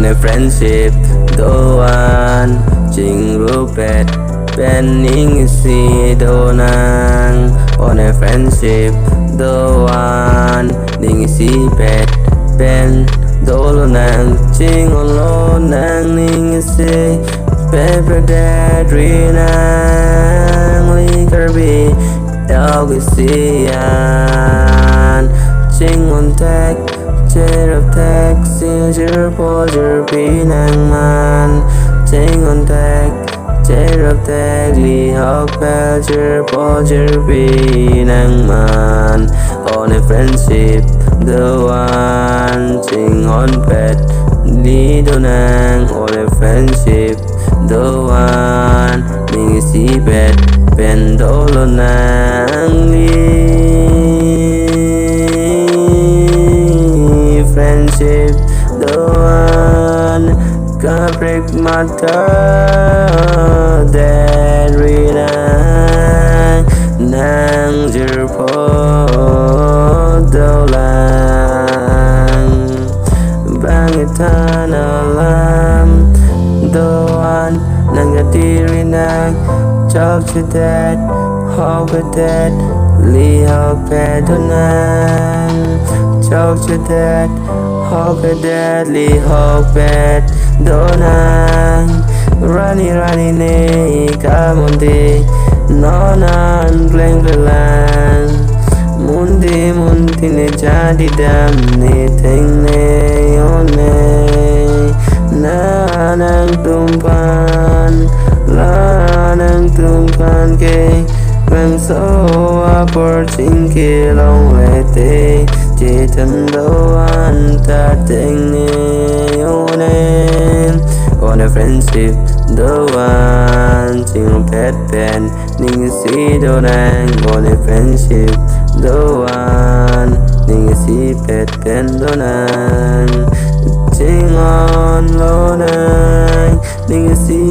on a friendship the one จริงรู้เป็ดเป็นนิ่งสีโดนัง on a friendship the one นิ่งสีเป็ดเป็นโดโลนังจริงโลนังนิ่งสีเป็ดประเดรีนังลิกระบีดอกสียันจริงon tagเจรับแท็กซี่jirpo jirpi นังมันจริงon tagเจรับแท็กลีฮอกแพลjirpo jirpi นังมัน on a friendship the one จริงon pet ลีโดนัง on a friendship the one นิ่งสีเป็ดเป็นโดโลนังลี friendship the one gonna break my heart that nang jirpo dolang bangitan alam the one nang diri nang chok that hop that li hop pedonang chok that hop deadly hop bed donang rani ne kamonde nonan gleng belang mundi ne jadi dam ne teng ne one lanang tumpan ke bang so apor chingke long lete Jitan doan ta ting ni onen on a friendship the one ching pet pen ning si do nang on a friendship the one ning si pet pen do nang ching on lo nang ning si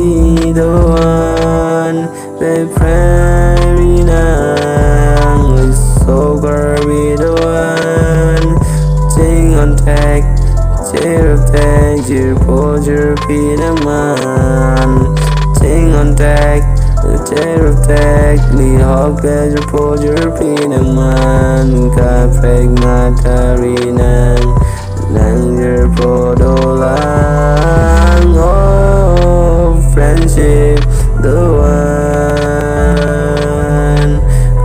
the one pet prairie nang so garby the one on tag tag jirpo jirpi naman ting on tag li hog jirpo jirpi naman ka preg matari nang jirpo dolang oh friendship the one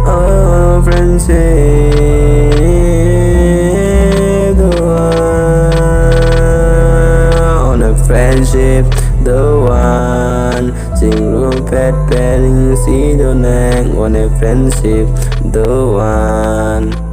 oh friendship friendship the one sing room pet petting see the nang on a friendship the one